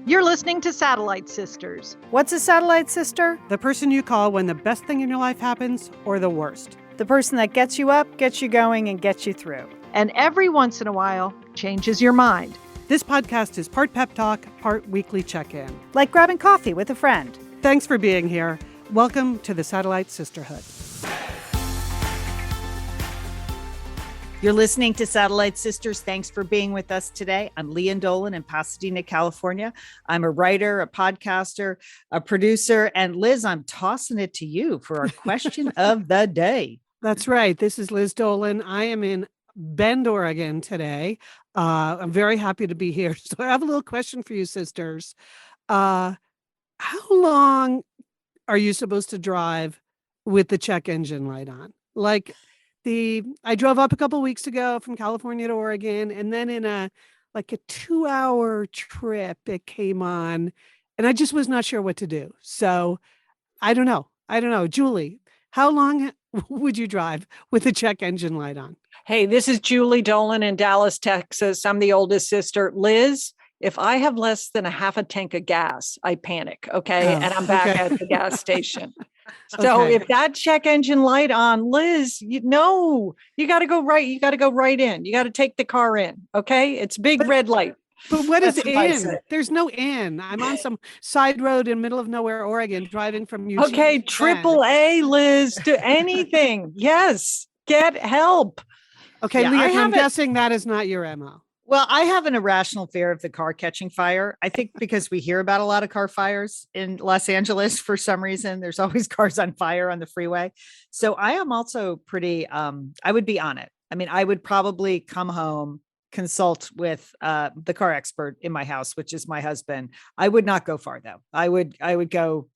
You're listening to Satellite Sisters. What's a satellite sister? The person you call when the best thing in your life happens or the worst. The person that gets you up, gets you going, and gets you through. And every once in a while, changes your mind. This podcast is part pep talk, part weekly check-in. Like grabbing coffee with a friend. Thanks for being here. Welcome to the Satellite Sisterhood. You're listening to Satellite Sisters. Thanks for being with us today. I'm Leanne Dolan in Pasadena, California. I'm a writer, a podcaster, a producer. And Liz, I'm tossing it to you for our question of the day. That's right. This is Liz Dolan. I am in Bend, Oregon today. I'm very happy to be here. So I have a little question for you, sisters. How long are you supposed to drive with the check engine light on? I drove up a couple of weeks ago from California to Oregon, and then in a 2-hour trip, it came on, and I just was not sure what to do. So I don't know. Julie, how long would you drive with the check engine light on? Hey, this is Julie Dolan in Dallas, Texas. I'm the oldest sister. Liz, if I have less than a half a tank of gas, I panic, okay? And I'm back at the gas station. So if that check engine light on, Liz, you got to go right. You got to go right in. You got to take the car in, okay? It's big red light. But what is in? There's no in. I'm on some side road in middle of nowhere, Oregon, driving from Eugene. Okay, AAA, Liz, to anything. Yes, get help. Okay, yeah, Leah, I'm guessing that is not your MO. Well, I have an irrational fear of the car catching fire. I think because we hear about a lot of car fires in Los Angeles for some reason. There's always cars on fire on the freeway. So I am also pretty, I would be on it. I mean, I would probably come home, consult with the car expert in my house, which is my husband. I would not go far though. I would go,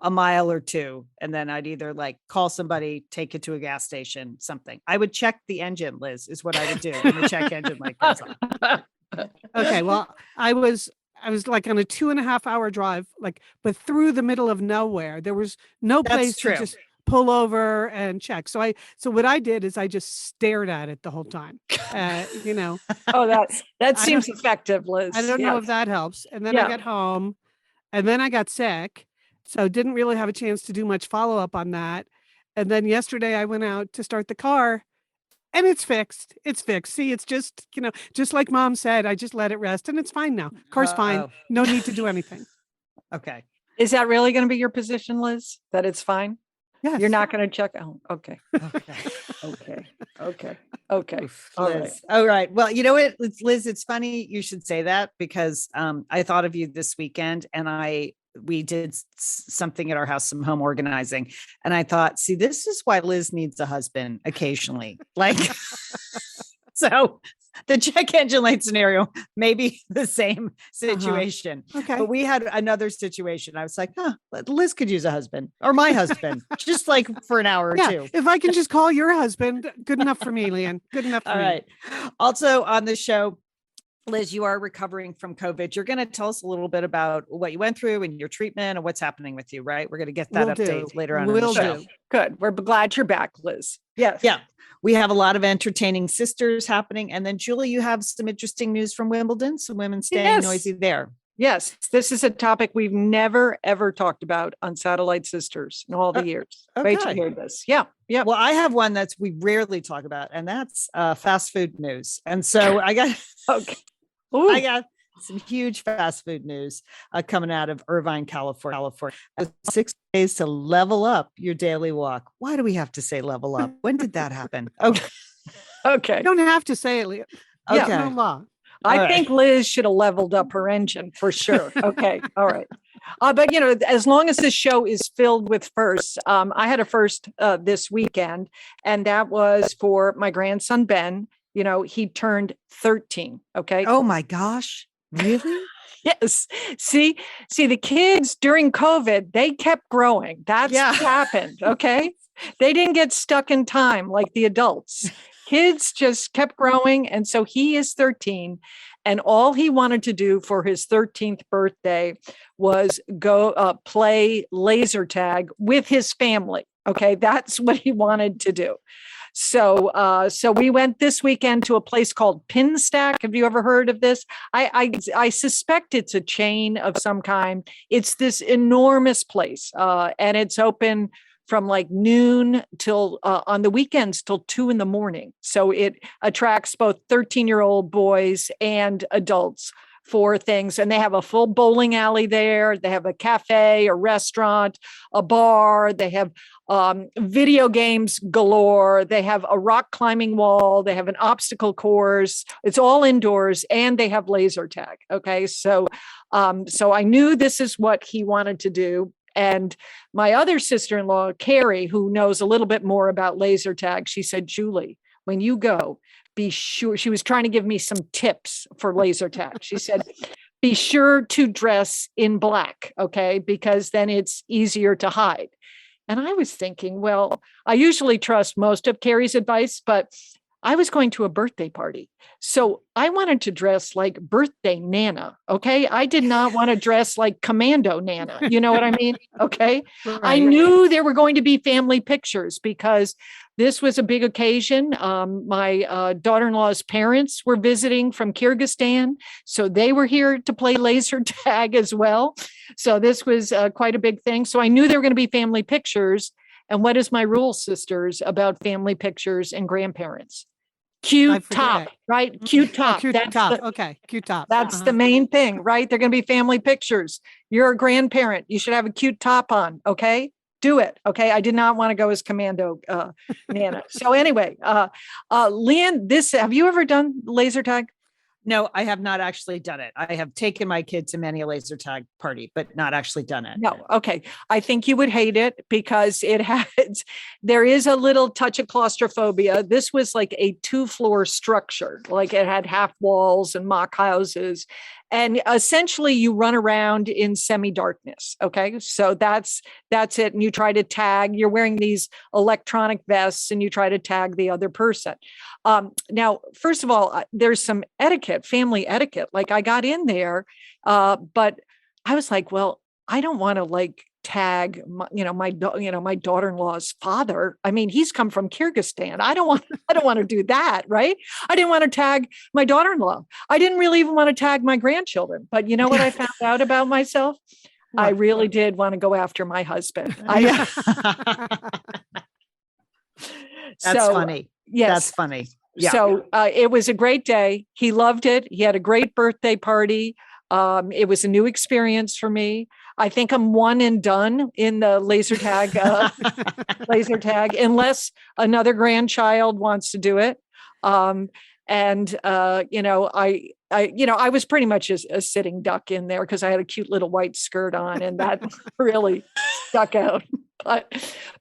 a mile or two, and then I'd either call somebody, take it to a gas station, something. I would check the engine, Liz, is what I would do when the check engine light goes on. Okay, well, I was on a 2.5-hour drive, but through the middle of nowhere. There was no place to just pull over and check. So what I did is I just stared at it the whole time. Oh, that seems effective, Liz. I don't know if that helps. And then I got home, and then I got sick. So didn't really have a chance to do much follow-up on that. And then yesterday I went out to start the car, and it's fixed. See, it's just, just like Mom said, I just let it rest, and it's fine now. Car's fine. No need to do anything. Okay. Is that really going to be your position, Liz? That it's fine? Yes. You're not going to check? Oh, okay. Okay. All right. Well, you know what, Liz, it's funny you should say that because I thought of you this weekend, and we did something at our house, some home organizing. And I thought, see, this is why Liz needs a husband occasionally. So the check engine light scenario, maybe the same situation. Okay. But we had another situation. I was like, Liz could use a husband, or my husband, just for an hour or two. If I can just call your husband, good enough for me, Leanne. Good enough for me. All right. Also on the show, Liz, you are recovering from COVID. You're going to tell us a little bit about what you went through and your treatment and what's happening with you, right? We're going to get that update later on in the show. Good. We're glad you're back, Liz. Yes. Yeah. We have a lot of entertaining sisters happening. And then, Julie, you have some interesting news from Wimbledon. Some women staying noisy there. Yes. This is a topic we've never, ever talked about on Satellite Sisters in all the years. Okay. Wait to hear this. Yeah. Well, I have one we rarely talk about, and that's fast food news. And so I got... Okay. I got some huge fast food news coming out of Irvine, California. 6 days to level up your daily walk. Why do we have to say level up? When did that happen? Okay. You don't have to say it, Leah. Okay. No law. I think Liz should have leveled up her engine for sure. Okay. All right. But, as long as this show is filled with firsts, I had a first this weekend, and that was for my grandson, Ben. He turned 13. Okay. Oh my gosh. Really? Yes. See, the kids during COVID, they kept growing. That's what happened. Okay. They didn't get stuck in time like the adults. Kids just kept growing. And so he is 13. And all he wanted to do for his 13th birthday was go play laser tag with his family. Okay. That's what he wanted to do. So we went this weekend to a place called Pin Stack. Have you ever heard of this? I suspect it's a chain of some kind. It's this enormous place, and it's open from like noon till on the weekends till 2 a.m. So it attracts both 13-year-old boys and adults for things. And they have a full bowling alley there. They have a cafe, a restaurant, a bar. They have video games galore. They have a rock climbing wall. They have an obstacle course. It's all indoors, and they have laser tag. Okay. So I knew this is what he wanted to do. And my other sister-in-law, Carrie, who knows a little bit more about laser tag, she said, Julie, when you go, be sure, she was trying to give me some tips for laser tag. She said, be sure to dress in black, okay? Because then it's easier to hide. And I was thinking, well, I usually trust most of Carrie's advice, but I was going to a birthday party. So I wanted to dress like birthday Nana. Okay. I did not want to dress like commando Nana. You know what I mean? Okay. Right. I knew there were going to be family pictures because this was a big occasion. My daughter-in-law's parents were visiting from Kyrgyzstan. So they were here to play laser tag as well. So this was quite a big thing. So I knew there were going to be family pictures. And what is my rule, sisters, about family pictures and grandparents? Cute top, right? Cute top. Cute top. Okay. Cute top. That's the main thing, right? They're going to be family pictures. You're a grandparent. You should have a cute top on. Okay. Do it. Okay. I did not want to go as commando Nana. So anyway, Leanne, have you ever done laser tag? No, I have not actually done it. I have taken my kid to many a laser tag party, but not actually done it. No. Okay. I think you would hate it because there is a little touch of claustrophobia. This was like a 2-floor structure, like it had half walls and mock houses. And essentially you run around in semi-darkness. Okay. So that's it. And you try to tag, you're wearing these electronic vests and you try to tag the other person. Now, first of all, there's some etiquette, family etiquette. Like I got in there, but I was like, well, I don't want to like tag my daughter-in-law's father. I mean, he's come from Kyrgyzstan. I don't want to do that, right? I didn't want to tag my daughter-in-law. I didn't really even want to tag my grandchildren. But you know what I found out about myself? I really did want to go after my husband. That's funny. Yes. That's funny. Yeah. So it was a great day. He loved it. He had a great birthday party. It was a new experience for me. I think I'm one and done in the laser tag, unless another grandchild wants to do it. I was pretty much a sitting duck in there because I had a cute little white skirt on, and that really stuck out. But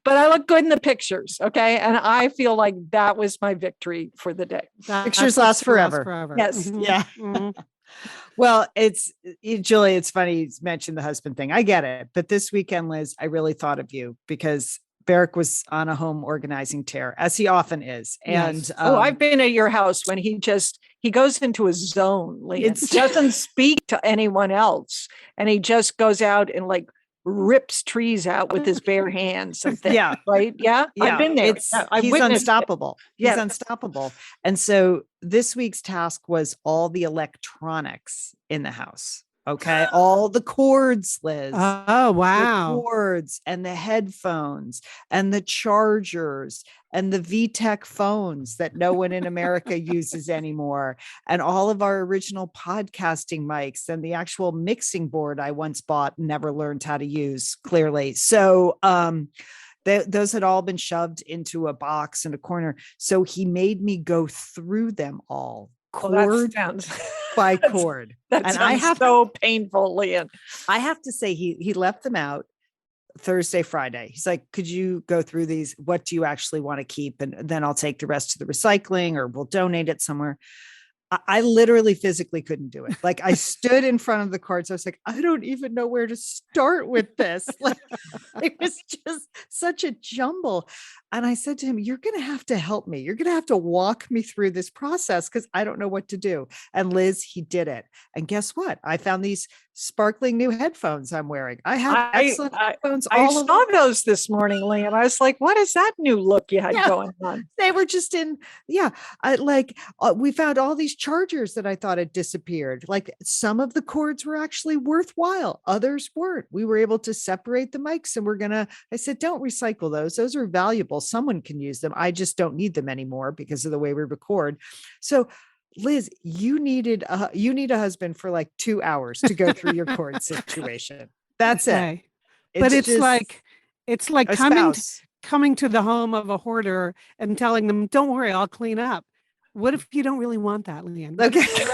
I look good in the pictures, okay? And I feel like that was my victory for the day. Pictures last forever. Yes. Mm-hmm. Yeah. Mm-hmm. Well, Julie, it's funny you mentioned the husband thing. I get it. But this weekend, Liz, I really thought of you because Beric was on a home organizing tear, as he often is. And Yes. I've been at your house when he goes into a zone. He doesn't speak to anyone else. And he just goes out and like rips trees out with his bare hands and things. Yeah. Right. Yeah. I've been there. He's unstoppable. Yeah. He's unstoppable. And so this week's task was all the electronics in the house. Okay. All the cords, Liz. Oh, wow. The cords and the headphones and the chargers and the VTech phones that no one in America uses anymore. And all of our original podcasting mics and the actual mixing board I once bought and never learned how to use, clearly. So, those had all been shoved into a box in a corner. So he made me go through them all. Cord by cord. And I have so painful, Leanne. I have to say he left them out Thursday, Friday. He's like, could you go through these? What do you actually want to keep? And then I'll take the rest to the recycling or we'll donate it somewhere. I literally physically couldn't do it. Like I stood in front of the cards. I was like, I don't even know where to start with this. Like it was just such a jumble. And I said to him, you're going to have to help me. You're going to have to walk me through this process because I don't know what to do. And Liz, he did it. And guess what? I found these sparkling new headphones I'm wearing. I have excellent headphones. I All of saw those this morning, Liam. I was like, what is that new look you had Yeah. going on? They were just in, we found all these chargers that I thought had disappeared. Like some of the cords were actually worthwhile, others weren't. We were able to separate the mics and I said, don't recycle those. Those are valuable. Someone can use them. I just don't need them anymore because of the way we record. So Liz, you need a husband for like 2 hours to go through your cord situation. That's it. But it's just like a coming spouse. coming to the home of a hoarder and telling them, don't worry, I'll clean up. What if you don't really want that, Leanne? Okay.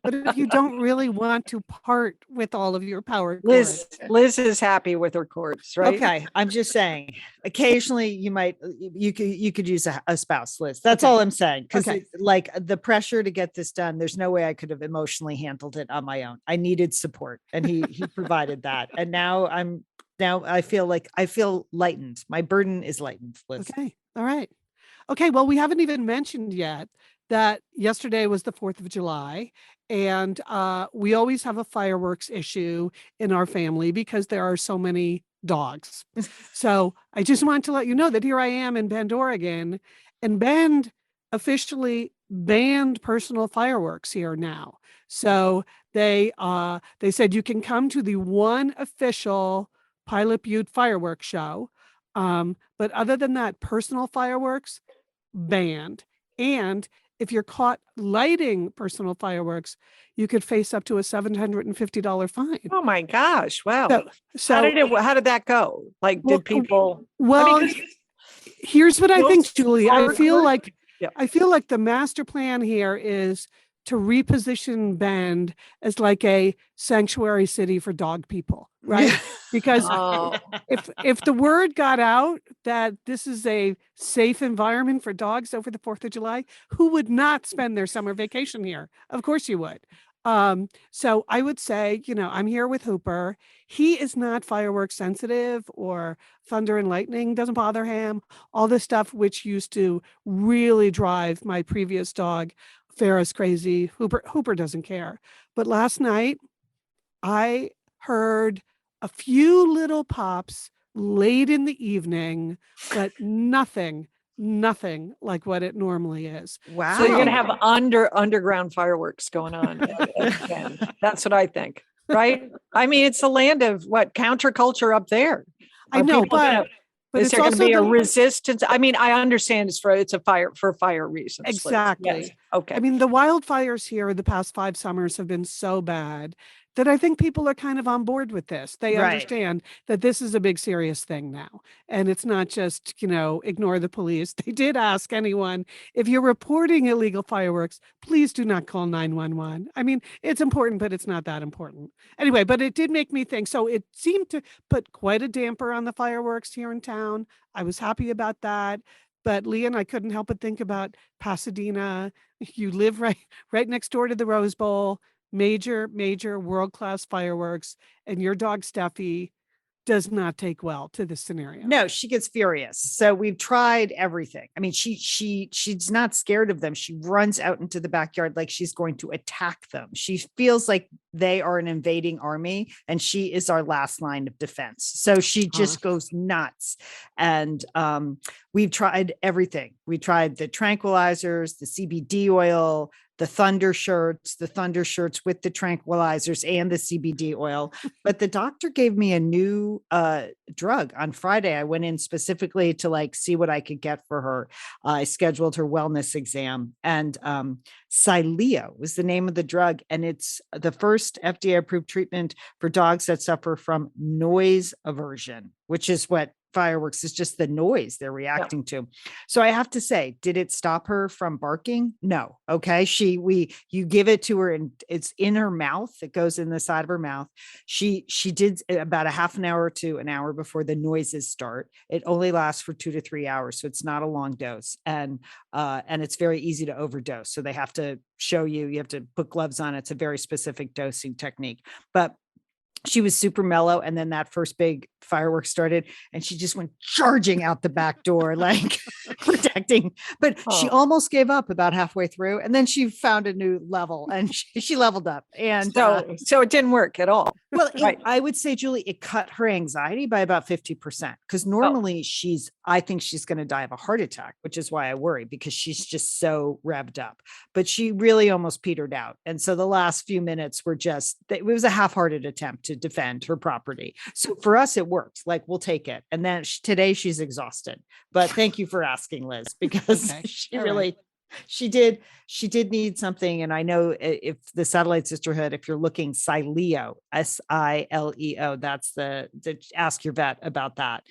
What if you don't really want to part with all of your power cords? Liz is happy with her cords, right? Okay. I'm just saying, occasionally you could use a spouse, Liz. That's Okay. all I'm saying. Cause Okay. it's like the pressure to get this done, there's no way I could have emotionally handled it on my own. I needed support and he provided that. And now I feel lightened. My burden is lightened, Liz. Okay. All right. Okay. Well, we haven't even mentioned yet that yesterday was the 4th of July. And we always have a fireworks issue in our family because there are so many dogs. So I just want to let you know that here I am in Bend, Oregon, and Bend officially banned personal fireworks here now. So they said you can come to the one official Pilot Butte fireworks show. But other than that, personal fireworks banned. And if you're caught lighting personal fireworks, you could face up to a $750 fine. Oh my gosh. Wow. So How did that go? Like, Well, did people, well, here's what I think, Julie. I Most feel like Yeah. the master plan here is to reposition Bend as like a sanctuary city for dog people, right? Because oh, if the word got out that this is a safe environment for dogs over the 4th of July, who would not spend their summer vacation here? Of course you would. So I would say, I'm here with Hooper. He is not fireworks sensitive or thunder and lightning doesn't bother him. All this stuff, which used to really drive my previous dog, Ferris, crazy. Hooper doesn't care. But last night I heard a few little pops late in the evening, but nothing like what it normally is. Wow. so you're going to have underground fireworks going on. That's what I think, right? I mean, it's the land of counterculture up there. I know, but Is it's there going to also be a resistance? I mean, I understand it's a fire reasons. Liz. Exactly. Yes. Okay. I mean, the wildfires here the past 5 summers have been so bad that I think people are kind of on board with this. They Right. understand that this is a big, serious thing now. And it's not just, ignore the police. They did ask anyone, if you're reporting illegal fireworks, please do not call 911. I mean, it's important, but it's not that important. Anyway, but it did make me think. So it seemed to put quite a damper on the fireworks here in town. I was happy about that. But Leon, I couldn't help but think about Pasadena. You live right next door to the Rose Bowl. Major world-class fireworks, and your dog Steffi does not take well to this scenario. No, she gets furious. So we've tried everything. I mean, she's not scared of them. She runs out into the backyard like she's going to attack them. She feels like they are an invading army and she is our last line of defense. So she just goes nuts. And we've tried everything. We tried the tranquilizers, the CBD oil, the thunder shirts with the tranquilizers and the CBD oil. But the doctor gave me a new drug on Friday. I went in specifically to see what I could get for her. I scheduled her wellness exam, and Xylea was the name of the drug. And it's the first FDA approved treatment for dogs that suffer from noise aversion, which is what fireworks is, just the noise they're reacting to. So I have to say, did it stop her from barking? No. Okay. You give it to her and it's in her mouth. It goes in the side of her mouth. She did about a half an hour to an hour before the noises start. It only lasts for 2 to 3 hours. So it's not a long dose, and it's very easy to overdose. So they have to show you have to put gloves on. It's a very specific dosing technique, but she was super mellow. And then that first big fireworks started and she just went charging out the back door, like protecting, but she almost gave up about halfway through. And then she found a new level and she leveled up. And so it didn't work at all. well, Right. I would say, Julie, it cut her anxiety by about 50% because normally I think she's going to die of a heart attack, which is why I worry because she's just so revved up, but she really almost petered out. And so the last few minutes were it was a half-hearted attempt to defend her property. So for us, it worked. Like, we'll take it. And then today she's exhausted, but thank you for asking, Liz, because she really, she did need something. And I know if the Satellite Sisterhood, if you're looking, Sileo, Sileo, that's the ask your vet about that,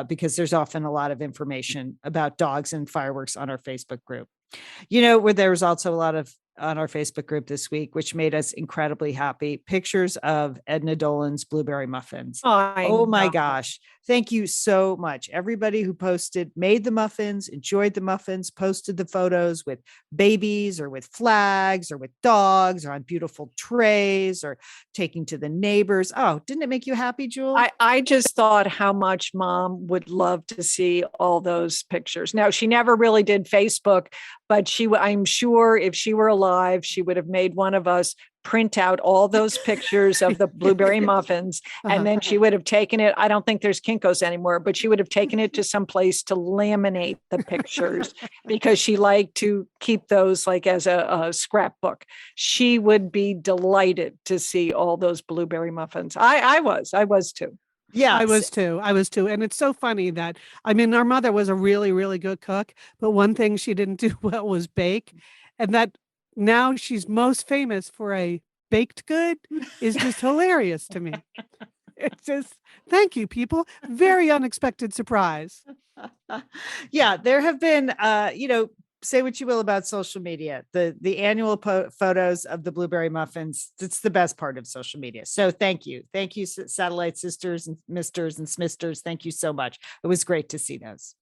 because there's often a lot of information about dogs and fireworks on our Facebook group. Where there was also a lot of on our Facebook group this week, which made us incredibly happy. Pictures of Edna Dolan's blueberry muffins. Oh my gosh. Thank you so much. Everybody who made the muffins, enjoyed the muffins, posted the photos with babies or with flags or with dogs or on beautiful trays or taking to the neighbors. Oh, didn't it make you happy, Jewel? I just thought how much Mom would love to see all those pictures. Now, she never really did Facebook, but I'm sure if she were alive, she would have made one of us print out all those pictures of the blueberry muffins. And then she would have taken it. I don't think there's Kinko's anymore, but she would have taken it to some place to laminate the pictures because she liked to keep those like as a scrapbook. She would be delighted to see all those blueberry muffins. I was too. Yeah, I was too. And it's so funny that, our mother was a really, really good cook, but one thing she didn't do well was bake. And that now she's most famous for a baked good is just hilarious to me. It's just, thank you, people. Very unexpected surprise. Yeah, there have been, say what you will about social media. The annual photos of the blueberry muffins, it's the best part of social media. So thank you. Thank you, Satellite Sisters and Misters and Smisters. Thank you so much. It was great to see those.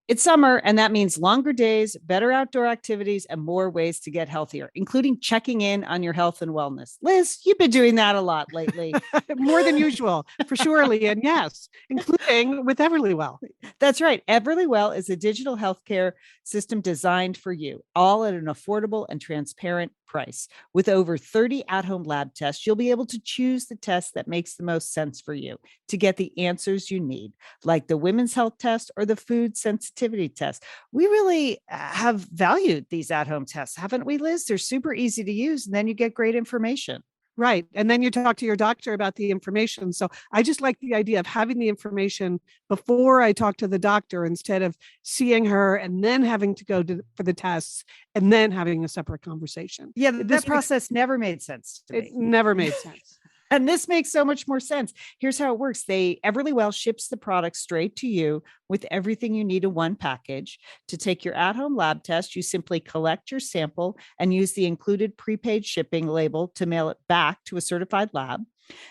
It's summer, and that means longer days, better outdoor activities, and more ways to get healthier, including checking in on your health and wellness. Liz, you've been doing that a lot lately. More than usual, for sure, Leanne. Yes, including with Everlywell. That's right. Everlywell is a digital healthcare system designed for you, all at an affordable and transparent price. With over 30 at-home lab tests, you'll be able to choose the test that makes the most sense for you to get the answers you need, like the women's health test or the food sensitivity test. We really have valued these at-home tests, haven't we, Liz? They're super easy to use, and then you get great information. Right. And then you talk to your doctor about the information. So I just like the idea of having the information before I talk to the doctor instead of seeing her and then having to go for the tests and then having a separate conversation. Yeah, this process never made sense to me. It never made sense. And this makes so much more sense. Here's how it works. Everlywell ships the product straight to you with everything you need in one package. To take your at-home lab test, you simply collect your sample and use the included prepaid shipping label to mail it back to a certified lab.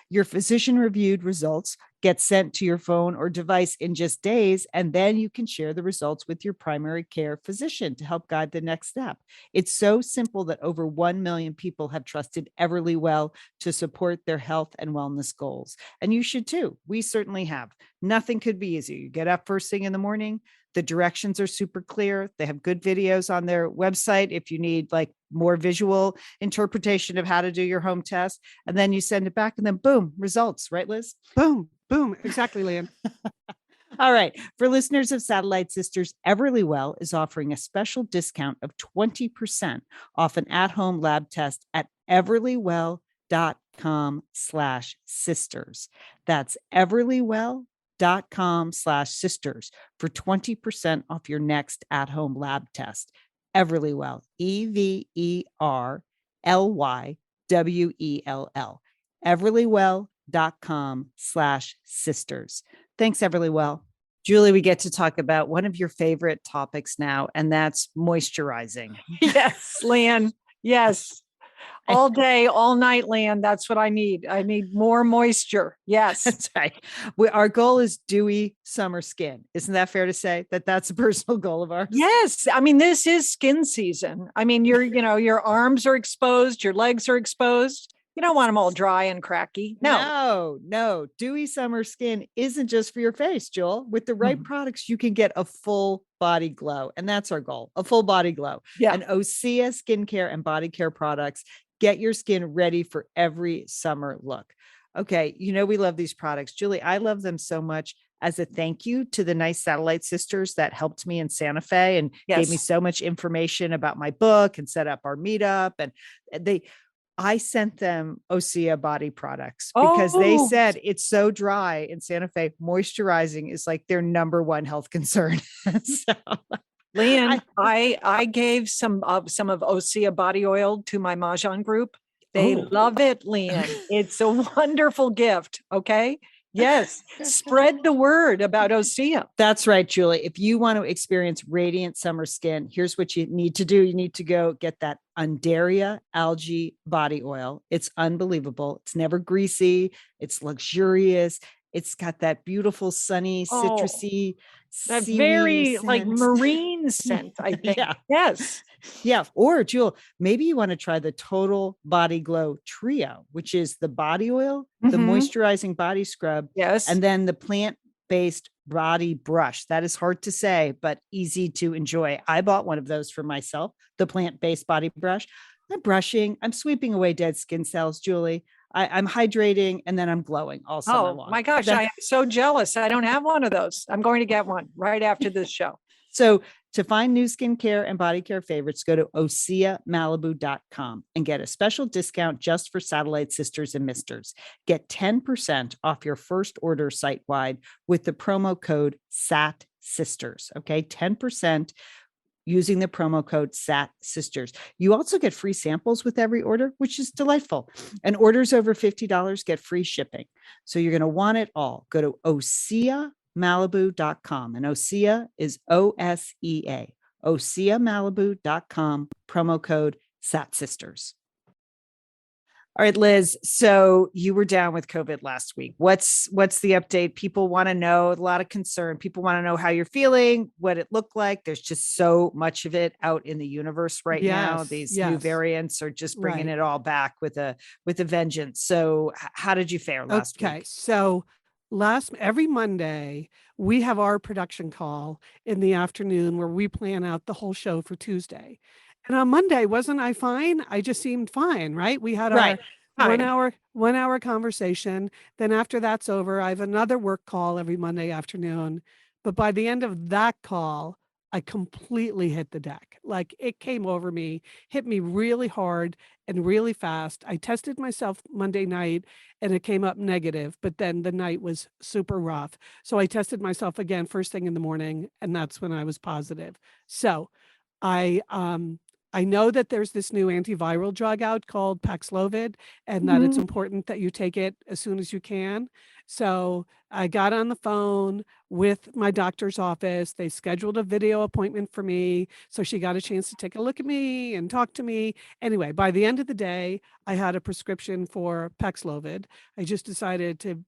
Your physician-reviewed results get sent to your phone or device in just days, and then you can share the results with your primary care physician to help guide the next step. It's so simple that over 1 million people have trusted Everlywell to support their health and wellness goals. And you should too. We certainly have. Nothing could be easier. You get up first thing in the morning. The directions are super clear. They have good videos on their website if you need like more visual interpretation of how to do your home test. And then you send it back and then boom, results, right, Liz? Boom, boom. Exactly, Liam. All right. For listeners of Satellite Sisters, Everlywell is offering a special discount of 20% off an at-home lab test at everlywell.com/sisters. That's everlywell.com/sisters for 20% off your next at-home lab test. Everlywell, EVERLYWELL, everlywell.com/sisters. Thanks, Everlywell. Julie, we get to talk about one of your favorite topics now, and that's moisturizing. Yes, Leanne. Yes. All day, all night land. That's what I need. I need more moisture. Yes. That's right. Our goal is dewy summer skin. Isn't that fair to say that that's a personal goal of ours? Yes. I mean, this is skin season. I mean, your arms are exposed, your legs are exposed. You don't want them all dry and cracky. No. Dewy summer skin isn't just for your face, Joel. With the right products, you can get a full body glow. And that's our goal, a full body glow. Yeah. And Osea skincare and body care products get your skin ready for every summer look. Okay. We love these products. Julie, I love them so much. As a thank you to the nice satellite sisters that helped me in Santa Fe and gave me so much information about my book and set up our meetup. And I sent them Osea body products because they said it's so dry in Santa Fe. Moisturizing is like their number one health concern. So, Leanne, I gave some of Osea body oil to my Mahjong group. They love it, Leanne. It's a wonderful gift. Okay. Yes. Spread the word about Osea. That's right, Julie. If you want to experience radiant summer skin, here's what you need to do. You need to go get that Undaria algae body oil. It's unbelievable. It's never greasy. It's luxurious. It's got that beautiful, sunny, citrusy, that very scent. like marine scent, I think. Yeah. Yes. Yeah. Or Jewel, maybe you want to try the Total Body Glow Trio, which is the body oil, the moisturizing body scrub, and then the plant-based body brush. That is hard to say, but easy to enjoy. I bought one of those for myself, the plant-based body brush. I'm brushing, I'm sweeping away dead skin cells, Julie. I'm hydrating and then I'm glowing all summer long. Oh my gosh, I am so jealous. I don't have one of those. I'm going to get one right after this show. So to find new skincare and body care favorites, go to OseaMalibu.com and get a special discount just for Satellite Sisters and Misters. Get 10% off your first order site-wide with the promo code SATSisters. Okay, 10% using the promo code SATSisters. You also get free samples with every order, which is delightful. And orders over $50 get free shipping. So you're going to want it all. Go to OseaMalibu.com, and Osea is OSEA. OseaMalibu.com, promo code SATSisters. All right, Liz. So you were down with COVID last week. What's the update? People want to know, a lot of concern. People want to know how you're feeling, what it looked like. There's just so much of it out in the universe right now. These new variants are just bringing it all back with a vengeance. So how did you fare last week? Okay. So every Monday, we have our production call in the afternoon where we plan out the whole show for Tuesday. And on Monday, wasn't I fine? I just seemed fine, right? We had our 1 hour conversation. Then after that's over, I have another work call every Monday afternoon. But by the end of that call, I completely hit the deck. Like it came over me, hit me really hard and really fast. I tested myself Monday night and it came up negative, but then the night was super rough. So I tested myself again first thing in the morning, and that's when I was positive. So I know that there's this new antiviral drug out called Paxlovid, and that it's important that you take it as soon as you can. So I got on the phone with my doctor's office. They scheduled a video appointment for me. So she got a chance to take a look at me and talk to me. Anyway, by the end of the day, I had a prescription for Paxlovid. I just decided to,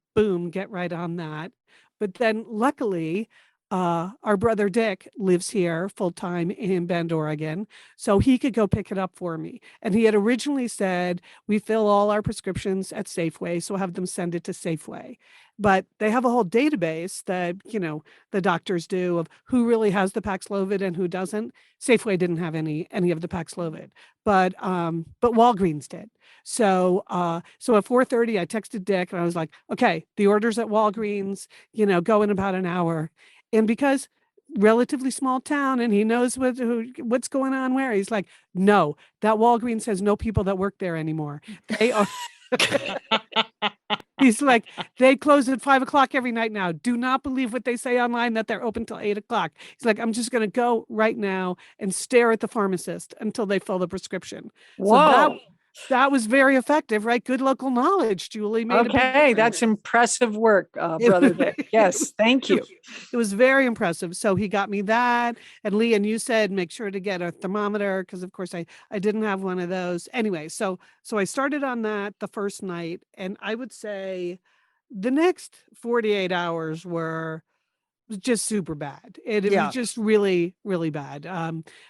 get right on that. But then luckily, our brother Dick lives here full time in Bend, Oregon, so he could go pick it up for me. And he had originally said, we fill all our prescriptions at Safeway, so have them send it to Safeway. But they have a whole database that, the doctors do of who really has the Paxlovid and who doesn't. Safeway didn't have any of the Paxlovid, but Walgreens did. So at 4:30, I texted Dick and I was like, okay, the order's at Walgreens, go in about an hour. And because relatively small town and he knows what's going on where, he's like, no, that Walgreens has no people that work there anymore. They are. He's like, they close at 5:00 every night now. Do not believe what they say online that they're open till 8:00. He's like, I'm just going to go right now and stare at the pharmacist until they fill the prescription. Whoa. that was very effective, right? Good local knowledge, Julie. Made a big Okay, that's difference. impressive work, Brother Dick. Yes, thank you. It was very impressive. So he got me that. And Lee, and you said make sure to get a thermometer because of course I didn't have one of those. Anyway, so I started on that the first night, and I would say the next 48 hours were just super bad. It Yeah. was just really, really bad.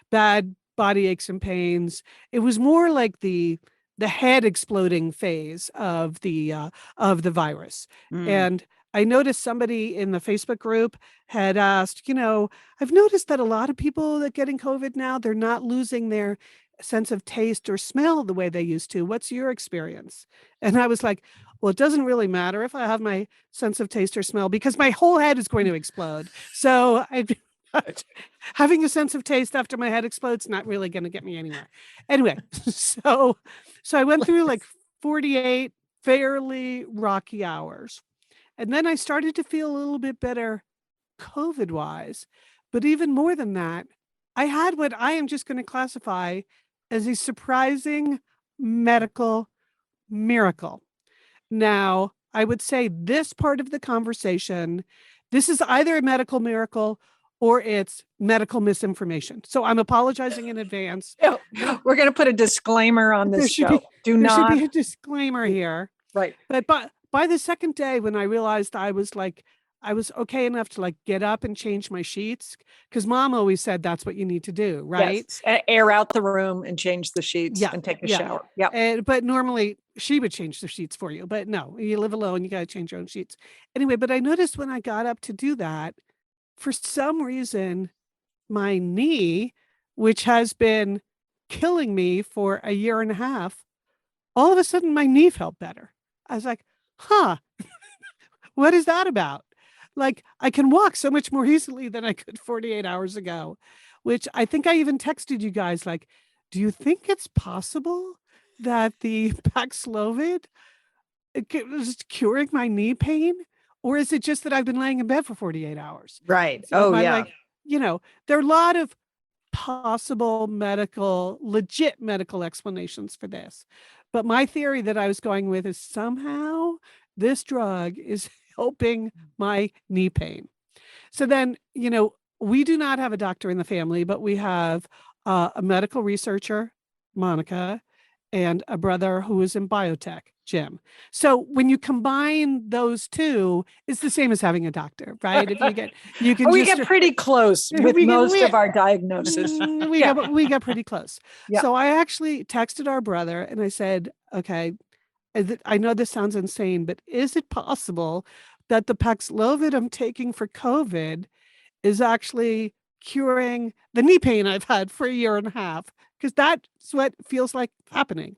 Bad body aches and pains. It was more like the head exploding phase of the virus. Mm. And I noticed somebody in the Facebook group had asked, I've noticed that a lot of people that getting COVID now, they're not losing their sense of taste or smell the way they used to. What's your experience? And I was like, well, it doesn't really matter if I have my sense of taste or smell because my whole head is going to explode. So having a sense of taste after my head explodes not really going to get me anywhere. Anyway, so I went through like 48 fairly rocky hours. And then I started to feel a little bit better COVID wise. But even more than that, I had what I am just going to classify as a surprising medical miracle. Now, I would say this part of the conversation, this is either a medical miracle or it's medical misinformation. So I'm apologizing in advance. We're going to put a disclaimer on this show. There should be a disclaimer here. Right. But by the second day, when I realized I was okay enough to like get up and change my sheets, because Mom always said that's what you need to do, right? Yes. Air out the room and change the sheets and take a shower. Yeah. But normally she would change the sheets for you. But no, you live alone, you got to change your own sheets. Anyway, but I noticed when I got up to do that, for some reason, my knee, which has been killing me for a year and a half, all of a sudden my knee felt better. I was like, huh, what is that about? Like, I can walk so much more easily than I could 48 hours ago, which I think I even texted you guys, like, do you think it's possible that the Paxlovid is curing my knee pain? Or is it just that I've been laying in bed for 48 hours? Right. So there are a lot of possible legit medical explanations for this. But my theory that I was going with is somehow this drug is helping my knee pain. So then, we do not have a doctor in the family, but we have a medical researcher, Monica, and a brother who is in biotech, Jim. So when you combine those two, it's the same as having a doctor, right? If you can we get pretty close with most of our diagnoses. We got pretty close. Yeah. So I actually texted our brother and I said, okay, I know this sounds insane, but is it possible that the Paxlovid I'm taking for COVID is actually curing the knee pain I've had for a year and a half? Because that's what feels like happening.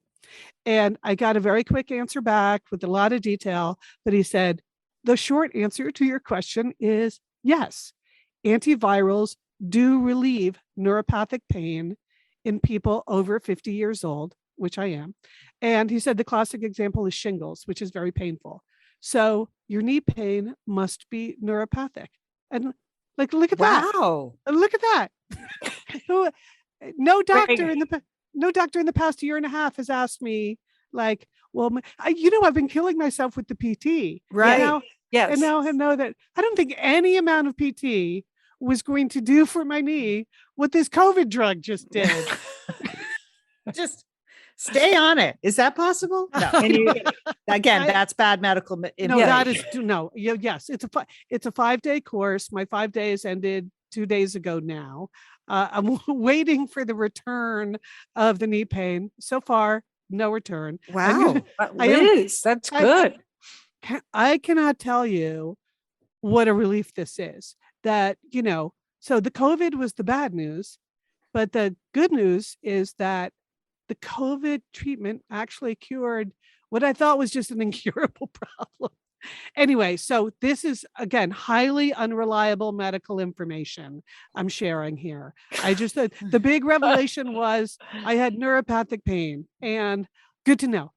And I got a very quick answer back with a lot of detail, but he said, the short answer to your question is yes. Antivirals do relieve neuropathic pain in people over 50 years old, which I am. And he said the classic example is shingles, which is very painful. So your knee pain must be neuropathic. And like, look at that. Wow. Look at that. No doctor in the past year and a half has asked me like, well, I've been killing myself with the PT. Right. Yes. And now I know that I don't think any amount of PT was going to do for my knee what this COVID drug just did. Just stay on it. Is that possible? No. Again, that's bad medical. No, that is no. Yes, it's a 5-day course. My 5 days ended 2 days ago now. I'm waiting for the return of the knee pain. So far, no return. Wow. Liz, that's good. I cannot tell you what a relief this is. That, so the COVID was the bad news, but the good news is that the COVID treatment actually cured what I thought was just an incurable problem. Anyway, so this is, again, highly unreliable medical information I'm sharing here. The big revelation was I had neuropathic pain, and good to know.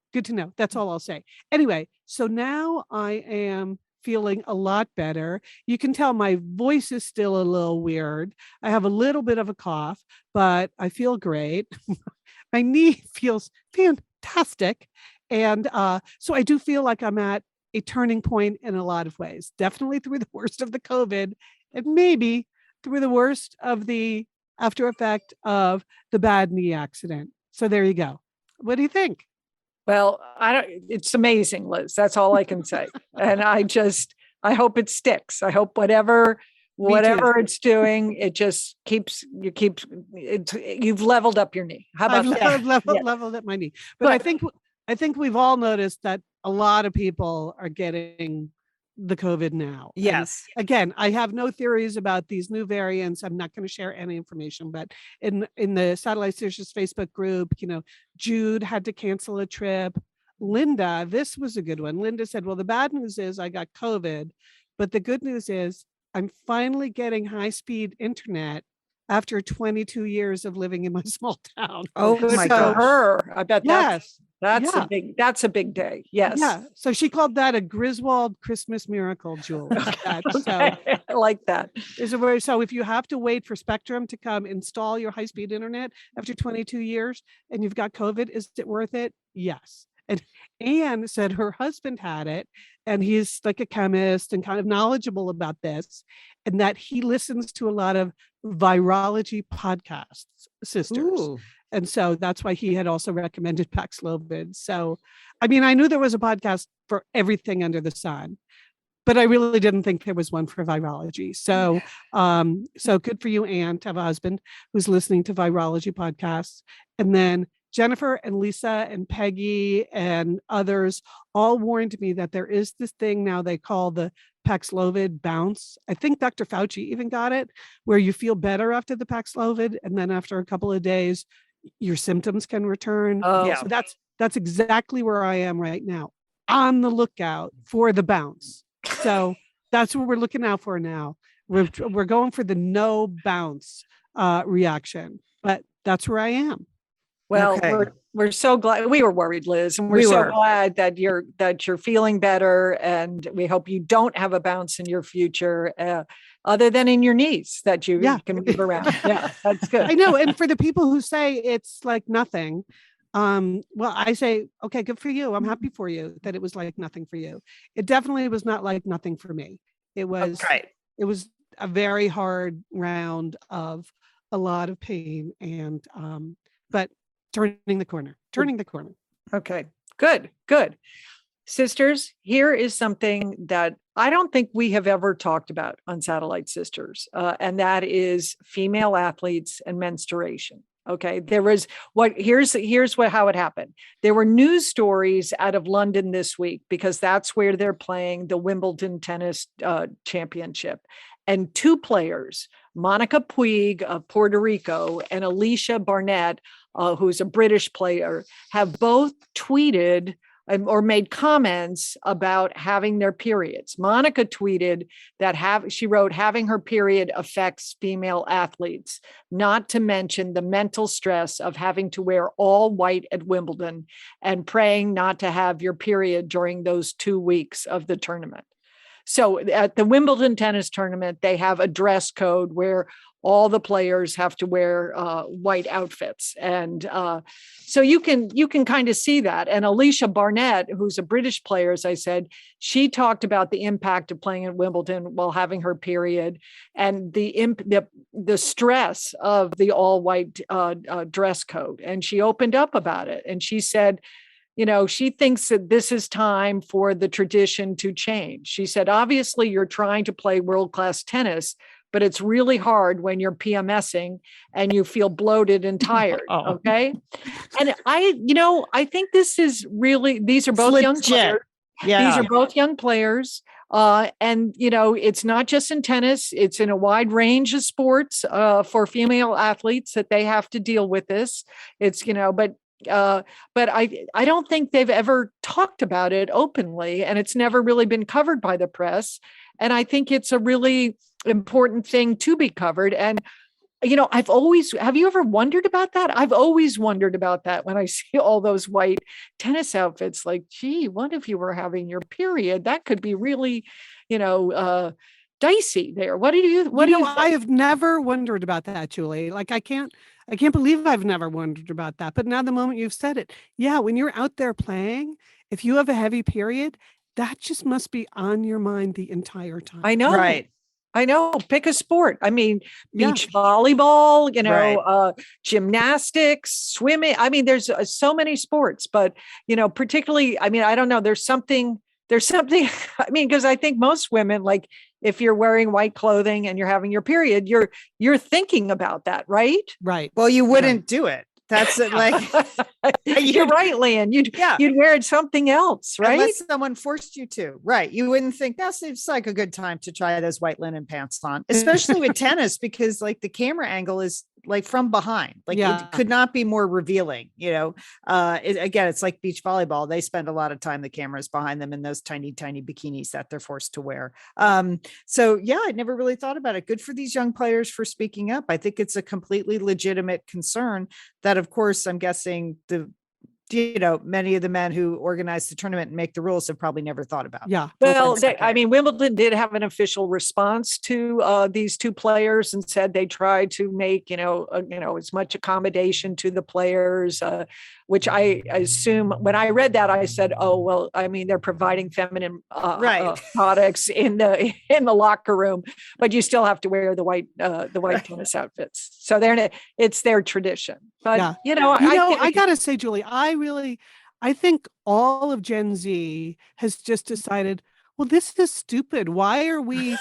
That's all I'll say. Anyway, so now I am feeling a lot better. You can tell my voice is still a little weird. I have a little bit of a cough, but I feel great. My knee feels fantastic. And so I do feel like I'm at a turning point in a lot of ways, definitely through the worst of the COVID and maybe through the worst of the after effect of the bad knee accident. So there you go. What do you think? Well, it's amazing, Liz. That's all I can say. And I hope it sticks. I hope whatever it's doing, it just you've leveled up your knee. How about that? I've leveled up my knee. But I think we've all noticed that a lot of people are getting the COVID now. Yes. And again, I have no theories about these new variants. I'm not going to share any information, but in the Satellite Sisters Facebook group, Jude had to cancel a trip. Linda, this was a good one. Linda said, well, the bad news is I got COVID, but the good news is I'm finally getting high-speed internet after 22 years of living in my small town. Oh my for gosh. her. I bet Yes. that's a big day. Yes. Yeah. So she called that a Griswold Christmas miracle, Julie. So I like that. so if you have to wait for Spectrum to come install your high-speed internet after 22 years and you've got COVID, is it worth it? Yes. And Anne said her husband had it, and he's like a chemist and kind of knowledgeable about this, and that he listens to a lot of virology podcasts, sisters. Ooh. And so that's why he had also recommended Paxlovid. So, I mean, I knew there was a podcast for everything under the sun, but I really didn't think there was one for virology. So, so good for you, Anne, to have a husband who's listening to virology podcasts. And then Jennifer and Lisa and Peggy and others all warned me that there is this thing now they call the Paxlovid bounce. I think Dr. Fauci even got it, where you feel better after the Paxlovid, and then after a couple of days, your symptoms can return. Oh, Yeah. So that's exactly where I am right now, on the lookout for the bounce. So that's what we're looking out for now. We're going for the no bounce reaction, but that's where I am. Well, Okay. we're so glad. We were worried, Liz, and we're We so were. glad that you're feeling better, and we hope you don't have a bounce in your future, other than in your knees that you can move around. Yeah, that's good. I know. And for the people who say it's like nothing, well, I say, okay, good for you. I'm happy for you that it was like nothing for you. It definitely was not like nothing for me. It was It was a very hard round of a lot of pain, and but turning the corner. Okay, good. Sisters, here is something that I don't think we have ever talked about on Satellite Sisters, and that is female athletes and menstruation. Okay, here's how it happened. There were news stories out of London this week because that's where they're playing the Wimbledon tennis championship. And two players, Monica Puig of Puerto Rico and Alicia Barnett, who's a British player, have both tweeted or made comments about having their periods. Monica tweeted that she wrote, having her period affects female athletes, not to mention the mental stress of having to wear all white at Wimbledon and praying not to have your period during those 2 weeks of the tournament. So at the Wimbledon tennis tournament, they have a dress code where all the players have to wear white outfits. And so you can kind of see that. And Alicia Barnett, who's a British player, as I said, she talked about the impact of playing at Wimbledon while having her period and the stress of the all white dress code. And she opened up about it. And she said, she thinks that this is time for the tradition to change. She said, obviously, you're trying to play world-class tennis, but it's really hard when you're PMSing and you feel bloated and tired. Okay. And I think this is really, these are both young players. Yeah. These are both young players. And it's not just in tennis, it's in a wide range of sports for female athletes that they have to deal with this. It's, but I don't think they've ever talked about it openly, and it's never really been covered by the press. And I think it's a really important thing to be covered. And, have you ever wondered about that? I've always wondered about that when I see all those white tennis outfits, like, gee, what if you were having your period? That could be really, dicey there. What do you I have never wondered about that, Julie. Like I can't believe I've never wondered about that. But now the moment you've said it, yeah, when you're out there playing, if you have a heavy period, that just must be on your mind the entire time. I know. Right. I know. Pick a sport. I mean, Yeah. beach volleyball, Right. Gymnastics, swimming. I mean, there's so many sports, but, particularly, I mean, I don't know. There's something, I mean, because I think most women, like if you're wearing white clothing and you're having your period, you're thinking about that, right? Right. Well, you wouldn't do it. That's it. Like You're right, Lian. You'd wear something else, right? Unless someone forced you to, right? You wouldn't think that seems like a good time to try those white linen pants on, especially with tennis, because like the camera angle is like from behind, like it could not be more revealing. Again, it's like beach volleyball. They spend a lot of time, the cameras behind them in those tiny, tiny bikinis that they're forced to wear. So yeah, I never really thought about it. Good for these young players for speaking up. I think it's a completely legitimate concern that, of course, I'm guessing many of the men who organize the tournament and make the rules have probably never thought about. Yeah. Well, Wimbledon did have an official response to these two players and said they tried to make, as much accommodation to the players, which I assume when I read that, I said, oh, well, I mean, they're providing feminine products in the locker room, but you still have to wear the white tennis outfits. So it's their tradition. But, I got to say, Julie, I think all of Gen Z has just decided, well, this is stupid. Why are we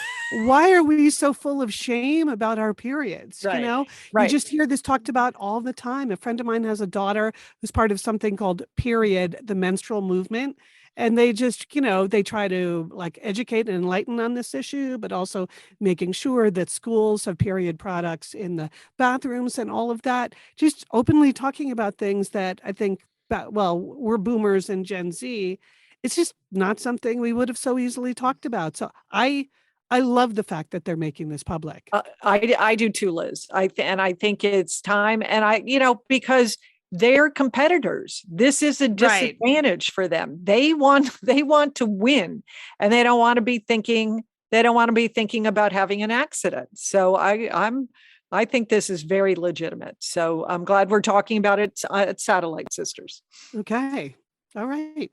so full of shame about our periods? Right. You just hear this talked about all the time. A friend of mine has a daughter who's part of something called Period, the menstrual movement. And they just, they try to like educate and enlighten on this issue, but also making sure that schools have period products in the bathrooms and all of that. Just openly talking about things that I think, we're boomers and Gen Z. It's just not something we would have so easily talked about. So I love the fact that they're making this public. I do too, Liz. I think it's time. And because they're competitors. This is a disadvantage for them. They want to win, and they don't want to be thinking about having an accident. So I think this is very legitimate. So I'm glad we're talking about it at Satellite Sisters. Okay. All right.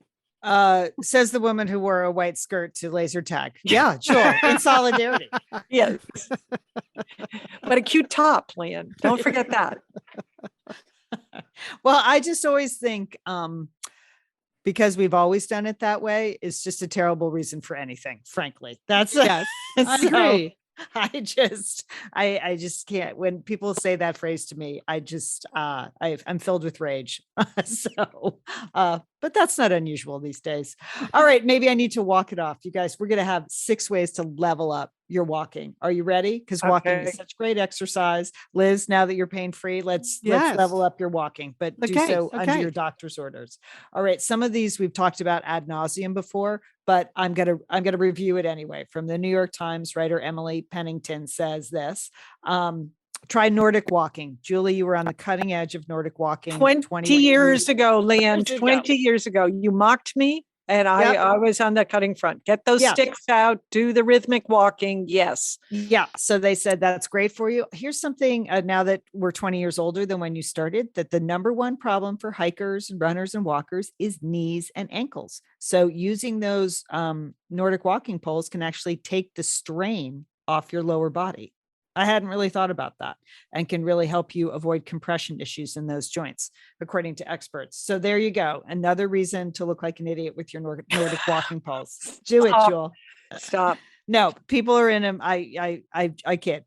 Says the woman who wore a white skirt to laser tag. Yeah, sure. In solidarity. Yes. But a cute top, Lian. Don't forget that. Well, I just always think because we've always done it that way is just a terrible reason for anything, frankly. That's yes. I agree. I just can't. When people say that phrase to me, I'm filled with rage. But that's not unusual these days. All right, maybe I need to walk it off. You guys, we're going to have 6 ways to level up your walking. Are you ready? Because walking is such great exercise. Liz, now that you're pain free, let's level up your walking, but do so under your doctor's orders. All right. Some of these we've talked about ad nauseum before, but I'm gonna review it anyway. From the New York Times, writer Emily Pennington says this. Try Nordic walking. Julie, you were on the cutting edge of Nordic walking 20 years ago, Lian. 20 years ago. You mocked me. And I was on the cutting front. Get those sticks out, do the rhythmic walking. Yes. Yeah. So they said that's great for you. Here's something now that we're 20 years older than when you started, that the number one problem for hikers and runners and walkers is knees and ankles. So using those Nordic walking poles can actually take the strain off your lower body. I hadn't really thought about that, and can really help you avoid compression issues in those joints, according to experts. So there you go. Another reason to look like an idiot with your Nordic walking poles. Do it, Jewel. Stop. No, people are in them. I kid.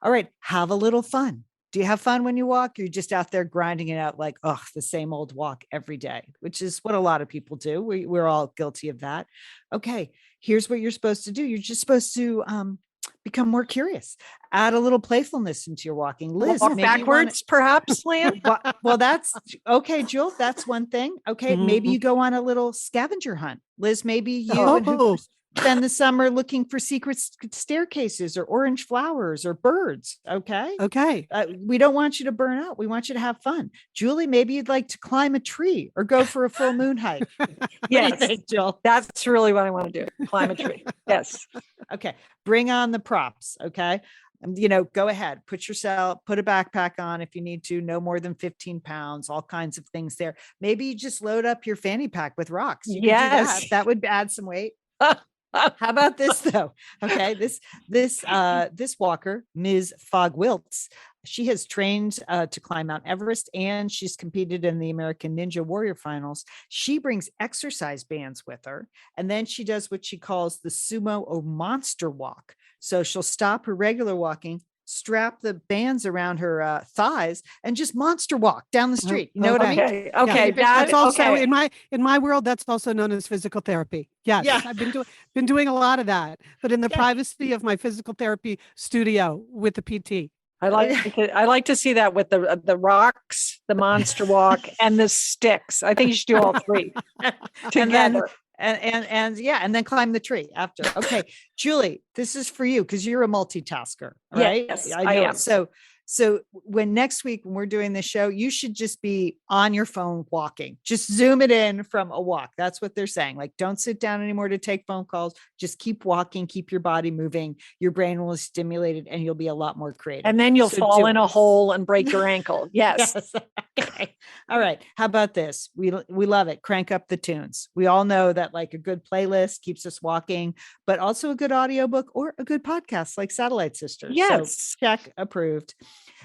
All right. Have a little fun. Do you have fun when you walk? You're just out there grinding it out like, the same old walk every day, which is what a lot of people do. We're all guilty of that. Okay. Here's what you're supposed to do. You're just supposed to, become more curious. Add a little playfulness into your walking. Liz, walk backwards, perhaps, Lian. Well, that's okay, Jewel. That's one thing. Okay, maybe you go on a little scavenger hunt. Liz, maybe you spend the summer looking for secret staircases or orange flowers or birds. Okay. Okay. We don't want you to burn out. We want you to have fun. Julie, maybe you'd like to climb a tree or go for a full moon hike. What do you Yes, think, Jill? that's really what I want to do. Climb a tree. Yes. Okay. Bring on the props. Okay. Go ahead, put a backpack on if you need to, no more than 15 pounds, all kinds of things there. Maybe you just load up your fanny pack with rocks. You could do Yes. that would add some weight. How about this though? Okay. This walker, Ms. Fogg Wiltz, she has trained to climb Mount Everest and she's competed in the American Ninja Warrior finals. She brings exercise bands with her. And then she does what she calls the sumo or monster walk. So she'll stop her regular walking, strap the bands around her thighs and just monster walk down the street. You know what I mean? Okay. That's also okay. in my world, that's also known as physical therapy. Yes. Yeah. I've been doing a lot of that, but in the privacy of my physical therapy studio with the PT. I like to see that with the rocks, the monster walk, and the sticks. I think you should do all three together. And then climb the tree after. Okay, Julie, this is for you because you're a multitasker, right? Yes, I know. So when next week when we're doing this show, you should just be on your phone walking. Just zoom it in from a walk. That's what they're saying. Like, don't sit down anymore to take phone calls. Just keep walking, keep your body moving. Your brain will be stimulated and you'll be a lot more creative. And then you'll fall in a hole and break your ankle. Yes. Yes. Okay. All right. How about this? We love it. Crank up the tunes. We all know that like a good playlist keeps us walking, but also a good audiobook or a good podcast like Satellite Sisters. Yes. So check approved.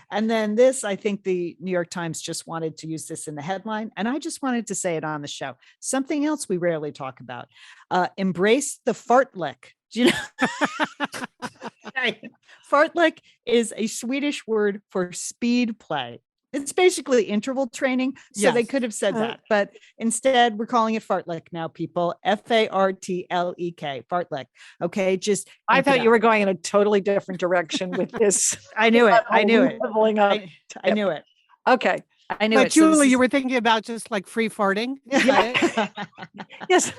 And then this, I think the New York Times just wanted to use this in the headline. And I just wanted to say it on the show. Something else we rarely talk about. Embrace the fartlek. Do you know? Fartlek is a Swedish word for speed play. It's basically interval training. So they could have said that, but instead we're calling it fartlek now, people. Fartlek, fartlek. Okay. Just, I thought you were going in a totally different direction with this. I knew it. I knew it. Leveling up. I knew it. Okay. I knew But it. Julie, you were thinking about just like free farting. Yes.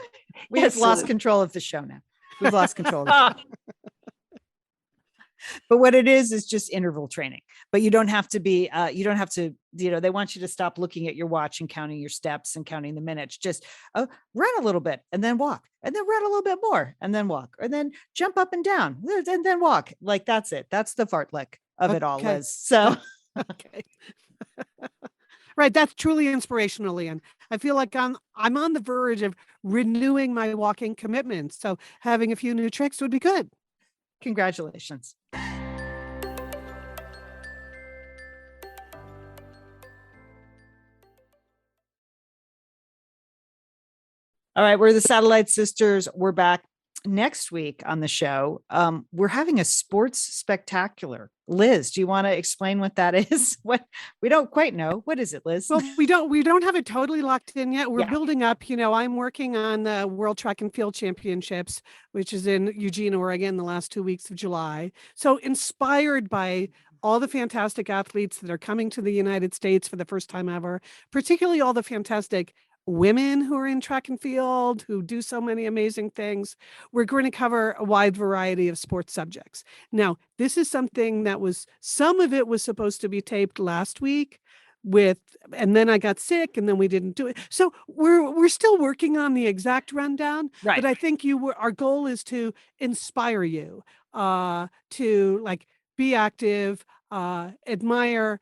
We've lost control of the show now. We've lost control of the show. But what it is just interval training, but you don't have to be, they want you to stop looking at your watch and counting your steps and counting the minutes. Just run a little bit and then walk and then run a little bit more and then walk and then jump up and down and then walk. Like, that's it. That's the fartlek of it all, Liz. So, okay. Right. That's truly inspirational, Leanne. I feel like I'm on the verge of renewing my walking commitment. So having a few new tricks would be good. Congratulations. All right, we're the Satellite Sisters. We're back next week on the show. We're having a sports spectacular. Liz, do you want to explain what that is? What we don't quite know. What is it, Liz? Well, we don't have it totally locked in yet. We're building up. I'm working on the World Track and Field Championships, which is in Eugene, Oregon, the last 2 weeks of July. So inspired by all the fantastic athletes that are coming to the United States for the first time ever, particularly all the fantastic women who are in track and field, who do so many amazing things. We're going to cover a wide variety of sports subjects. Now, this is something that some of it was supposed to be taped last week and then I got sick and then we didn't do it. So we're still working on the exact rundown, right. But I think our goal is to inspire you to like be active, admire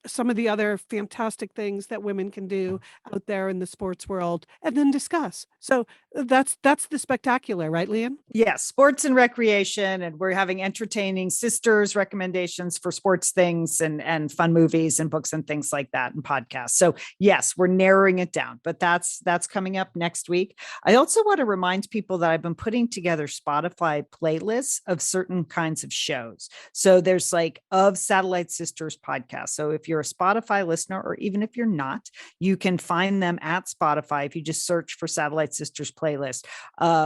some of the other fantastic things that women can do out there in the sports world, and then discuss. So that's the spectacular, right, Liam? Yes, sports and recreation, and we're having entertaining sisters recommendations for sports things and fun movies and books and things like that and podcasts. So yes, we're narrowing it down, but that's coming up next week. I also want to remind people that I've been putting together Spotify playlists of certain kinds of shows. So there's like of Satellite Sisters podcast. So if you're a Spotify listener, or even if you're not, you can find them at Spotify if you just search for Satellite Sisters playlist.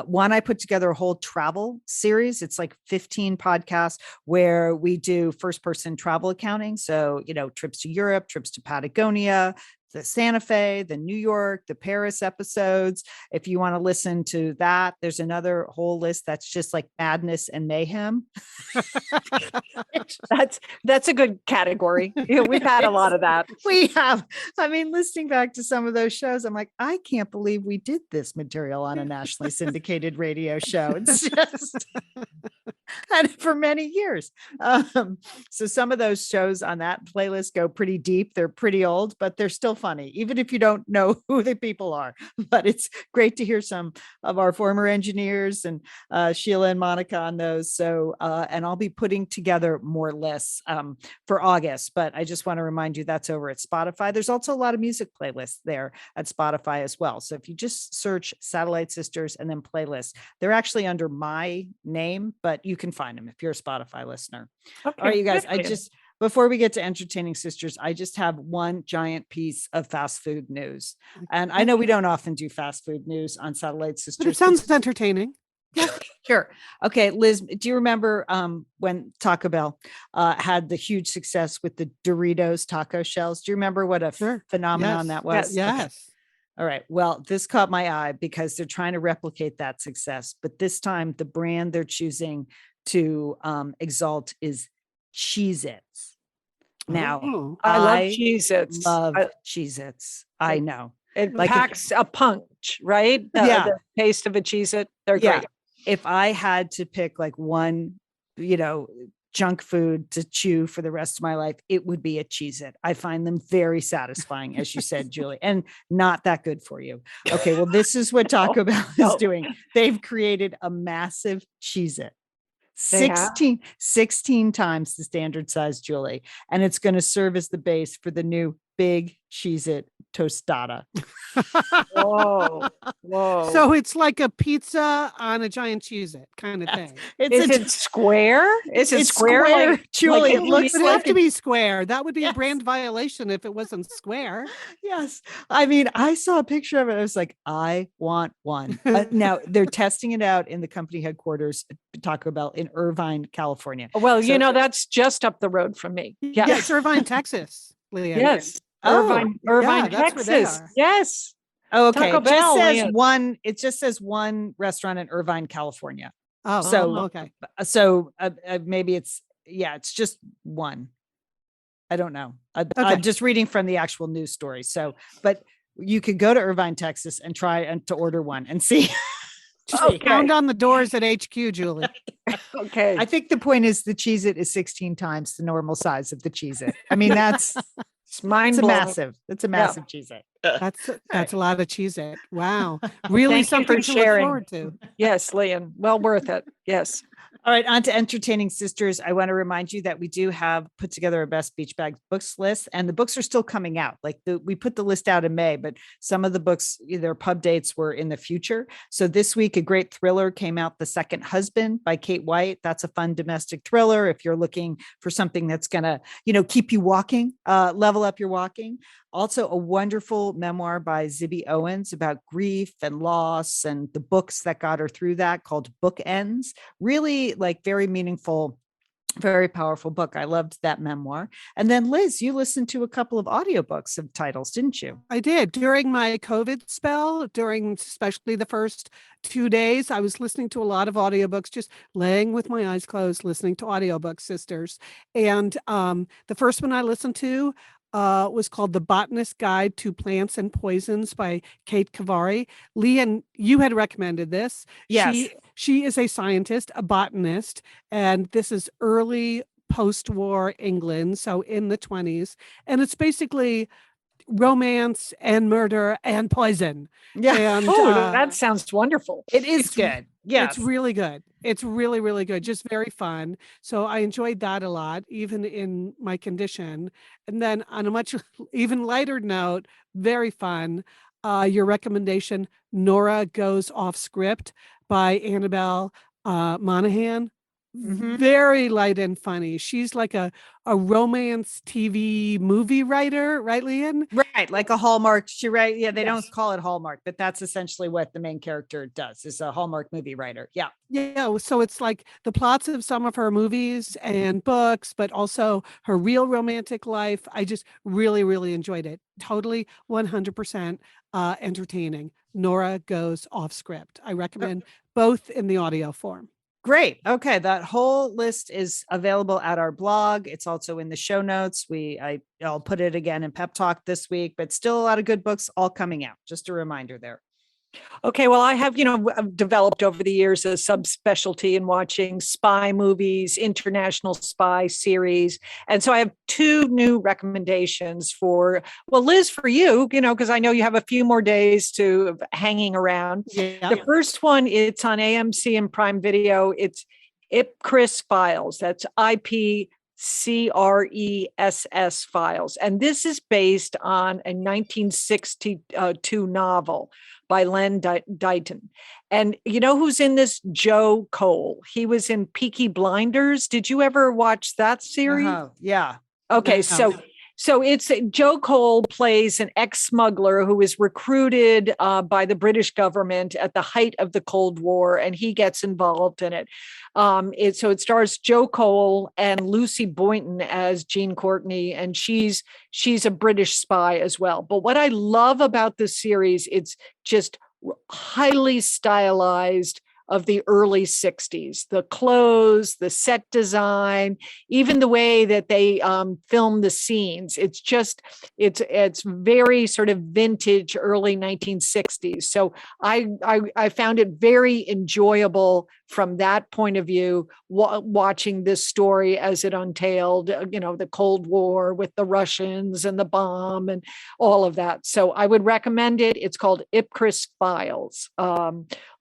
One, I put together a whole travel series. It's like 15 podcasts where we do first person travel accounting. So, trips to Europe, trips to Patagonia, the Santa Fe, the New York, the Paris episodes. If you want to listen to that, there's another whole list that's just like madness and mayhem. That's a good category. Yeah, we've had a lot of that. We have. I mean, listening back to some of those shows, I'm like, I can't believe we did this material on a nationally syndicated radio show. It's just, and for many years. So some of those shows on that playlist go pretty deep. They're pretty old, but they're still funny, even if you don't know who the people are. But it's great to hear some of our former engineers and Sheila and Monica on those. So, and I'll be putting together more lists for August, but I just want to remind you that's over at Spotify. There's also a lot of music playlists there at Spotify as well. So if you just search Satellite Sisters and then playlists, they're actually under my name, but you can find them if you're a Spotify listener. Okay, All right, you guys, good. before we get to Entertaining Sisters, I just have one giant piece of fast food news. And I know we don't often do fast food news on Satellite Sisters. But it sounds entertaining. Sure. Okay, Liz, do you remember when Taco Bell had the huge success with the Doritos taco shells? Do you remember what a phenomenon that was? Yes. Okay. All right. Well, this caught my eye because they're trying to replicate that success. But this time, the brand they're choosing to exalt is Cheez-Its. Now, Oh. I love Cheez-Its. love Cheez-Its. I know. It Like packs a punch, right? Yeah. The taste of a Cheez-It. They're Yeah. great. If I had to pick like one, junk food to chew for the rest of my life, it would be a Cheez-It. I find them very satisfying, as you said, Julie, and not that good for you. Okay, well, this is what Taco Bell is no. doing. They've created a massive Cheez-It. They have? 16 times the standard size, Julie, and it's going to serve as the base for the new big Cheez-It tostada. Whoa. So it's like a pizza on a giant Cheez-It kind of thing. Is it square? Is it square? Like, Julie, like it It looks would like have to be square. That would be Yes. a brand violation if it wasn't square. Yes. I mean, I saw a picture of it. I was like, I want one. Now they're testing it out in the company headquarters, Taco Bell in Irvine, California. Well, So- that's just up the road from me. Yeah, Yes. it's Irvine, Texas, Leah. Yes. Oh, Irvine, that's where they Texas. are. Yes. Oh, okay. Taco It just Bell, says yeah. one. It just says one restaurant in Irvine, California. Oh, So- okay. So maybe it's just one. I don't know. Okay. I'm just reading from the actual news story. So, but you could go to Irvine, Texas, and try and to order one and see. Just Okay. pound on the doors at HQ, Julie. Okay. I think the point is the Cheez-It is 16 times the normal size of the Cheez-It. I mean, that's It's mind it's a blowing. massive. It's a massive Cheez-It. That's a lot of Cheez-It. Wow. Really Thank you something for to sharing. look forward to. Yes, Liam. Well worth it. Yes. All right, on to Entertaining Sisters. I want to remind you that we do have put together a best beach bag books list, and the books are still coming out. We put the list out in May, but some of the books, their pub dates were in the future. So this week, a great thriller came out, The Second Husband by Kate White. That's a fun domestic thriller if you're looking for something that's going to, keep you walking, level up your walking. Also, a wonderful memoir by Zibby Owens about grief and loss and the books that got her through that, called Bookends. Really very meaningful, very powerful book. I loved that memoir. And then Liz, you listened to a couple of audiobooks of titles, didn't you? I did. During my COVID spell, during especially the first 2 days, I was listening to a lot of audiobooks, just laying with my eyes closed, listening to audiobooks, sisters. And the first one I listened to was called The Botanist's Guide to Plants and Poisons by Kate Kavari. Leanne, you had recommended this. Yes. She is a scientist, a botanist, and this is early post-war England, so in the 20s. And it's basically romance and murder and poison. Yeah. And That sounds wonderful. It is it's- good. Yeah. it's really good. It's really, really good. Just very fun. So I enjoyed that a lot, even in my condition. And then on a much even lighter note, very fun. Your recommendation, Nora Goes Off Script by Annabelle Monahan. Mhm. very light and funny. She's like a romance TV movie writer, right, Leanne? Right, like a Hallmark. Yeah, they Yes. don't call it Hallmark, but that's essentially what the main character does, is a Hallmark movie writer. Yeah. Yeah, so it's like the plots of some of her movies and books, but also her real romantic life. I just really, really enjoyed it. Totally 100% entertaining. Nora Goes Off Script. I recommend both in the audio form. Great. Okay, that whole list is available at our blog. It's also in the show notes. I'll put it again in Pep Talk this week, but still a lot of good books all coming out. Just a reminder there. Okay, well, I have, I've developed over the years a subspecialty in watching spy movies, international spy series. And so I have two new recommendations well, Liz, for you, because I know you have a few more days to hanging around. Yeah. The first one, it's on AMC and Prime Video. It's IPCRIS Files. That's IPCRESS Files. And this is based on a 1962 novel by Len Deighton. And you know who's in this? Joe Cole. He was in Peaky Blinders. Did you ever watch that series? Yeah. Okay, No. so it's Joe Cole plays an ex-smuggler who is recruited by the British government at the height of the Cold War, and he gets involved in it. So it stars Joe Cole and Lucy Boynton as Jean Courtney, and she's a British spy as well. But what I love about this series, it's just highly stylized of the early 60s, the clothes, the set design, even the way that they film the scenes. It's very sort of vintage early 1960s. So I found it very enjoyable from that point of view, watching this story as it untailed, the Cold War with the Russians and the bomb and all of that. So I would recommend it. It's called IPCRIS Files.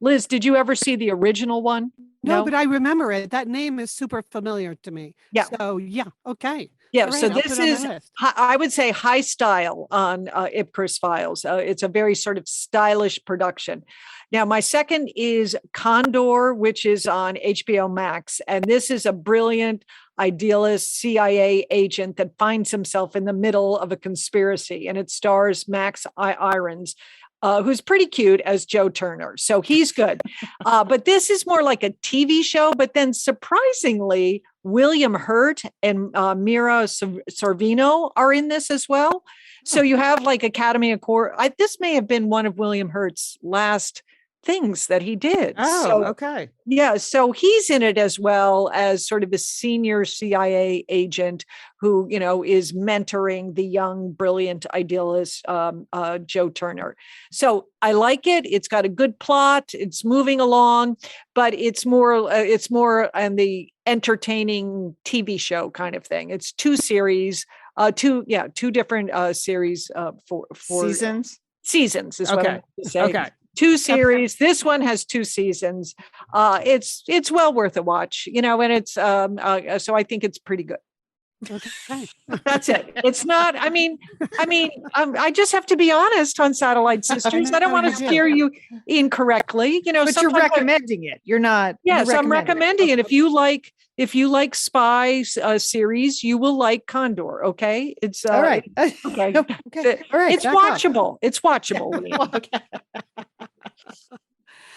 Liz, did you ever see the original one? No, but I remember it. That name is super familiar to me. Yeah. So yeah, okay. Yeah, All so right, I'll this put it on my is, list. I would say, high style on IPCRIS Files. It's a very sort of stylish production. Now, my second is Condor, which is on HBO Max. And this is a brilliant, idealist CIA agent that finds himself in the middle of a conspiracy. And it stars Max Irons, who's pretty cute as Joe Turner. So he's good. But this is more like a TV show. But then surprisingly, William Hurt and Mira Sorvino are in this as well. So you have like Academy Award. This may have been one of William Hurt's last things that he did. Oh, So, okay. yeah, so he's in it as well as sort of a senior CIA agent who, is mentoring the young, brilliant idealist Joe Turner. So I like it. It's got a good plot. It's moving along, but it's more on the entertaining TV show kind of thing. It's two series, two different series for Seasons. Seasons is what I meant to say. Okay. Two series. This one has two seasons. It's well worth a watch, and it's so I think it's pretty good. Okay. That's it. It's not. I just have to be honest on Satellite Sisters. I don't want to steer you incorrectly. But you're recommending it. You're not. Yes, you're I'm recommending it. If you like spy series, you will like Condor. Okay, it's all right. Okay, okay. All right. It's watchable. It's watchable. Okay.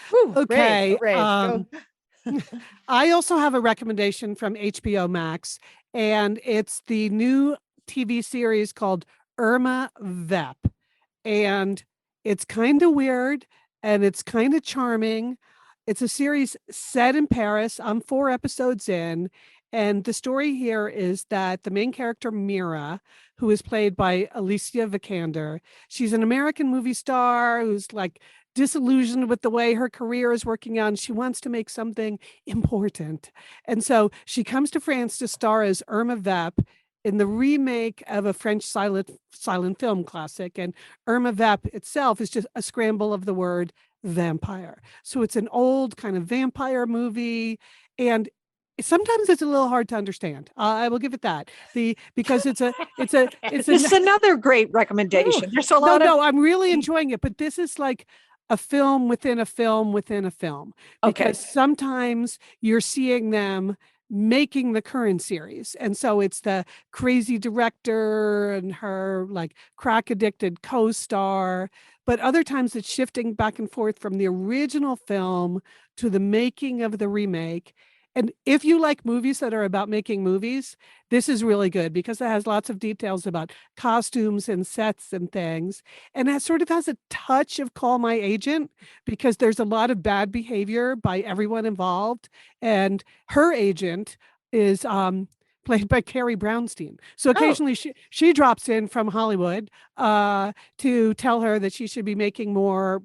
Whew, Okay. great. Go. I also have a recommendation from HBO Max, and it's the new TV series called Irma Vep. And it's kind of weird and it's kind of charming. It's a series set in Paris. I'm 4 episodes in. And the story here is that the main character, Mira, who is played by Alicia Vikander, she's an American movie star who's like disillusioned with the way her career is working out. And she wants to make something important. And so she comes to France to star as Irma Vep in the remake of a French silent film classic. And Irma Vep itself is just a scramble of the word vampire. So it's an old kind of vampire movie. And sometimes it's a little hard to understand. I will give it that. Because it's This is another great recommendation. There's a lot No, I'm really enjoying it, but this is like a film within a film within a film, Okay. because sometimes you're seeing them making the current series. And so it's the crazy director and her like crack addicted co-star. But other times it's shifting back and forth from the original film to the making of the remake. And if you like movies that are about making movies, this is really good because it has lots of details about costumes and sets and things. And that sort of has a touch of Call My Agent because there's a lot of bad behavior by everyone involved. And her agent is played by Carrie Brownstein. So occasionally she drops in from Hollywood to tell her that she should be making more,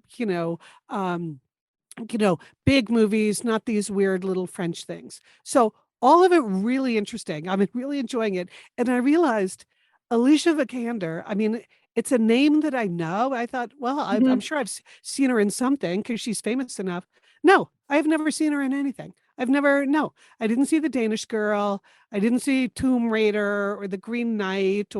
big movies, not these weird little French things. So all of it really interesting. I'm really enjoying it. And I realized Alicia Vikander, I mean, it's a name that I know. I thought, well, I'm sure I've seen her in something because she's famous enough. No, I've never seen her in anything. No, I didn't see The Danish Girl. I didn't see Tomb Raider or The Green Knight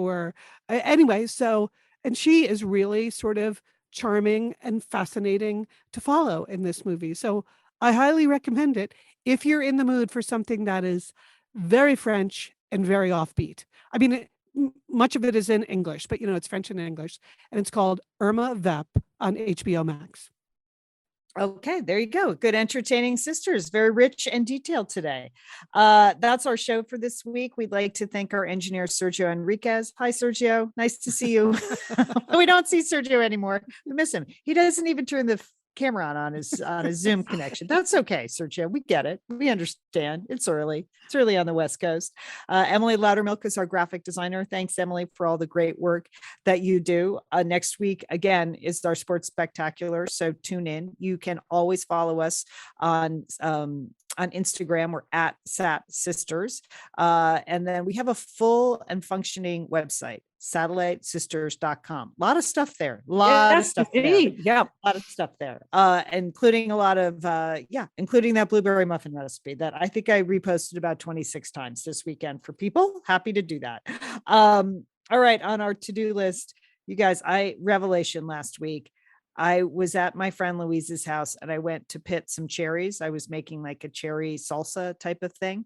anyway. So, and she is really sort of charming and fascinating to follow in this movie. So I highly recommend it if you're in the mood for something that is very French and very offbeat. I mean, much of it is in English, but it's French and English, and it's called Irma Vep on HBO Max. Okay, there you go. Good entertaining sisters. Very rich and detailed today. That's our show for this week. We'd like to thank our engineer, Sergio Enriquez. Hi, Sergio. Nice to see you. We don't see Sergio anymore. We miss him. He doesn't even turn the camera on his Zoom connection. That's okay, Sergio. We get it. We understand. It's early. It's early on the West Coast. Emily Loudermilk is our graphic designer. Thanks, Emily, for all the great work that you do. Next week, again, is our sports spectacular. So tune in. You can always follow us on Instagram. We're at Sat Sisters. And then we have a full and functioning website, satellitesisters.com. A lot of stuff there. A lot of stuff there. Including a lot of, including that blueberry muffin recipe that I think I reposted about 26 times this weekend for people. Happy to do that. All right. On our to-do list, you guys, revelation last week. I was at my friend Louise's house and I went to pit some cherries. I was making like a cherry salsa type of thing.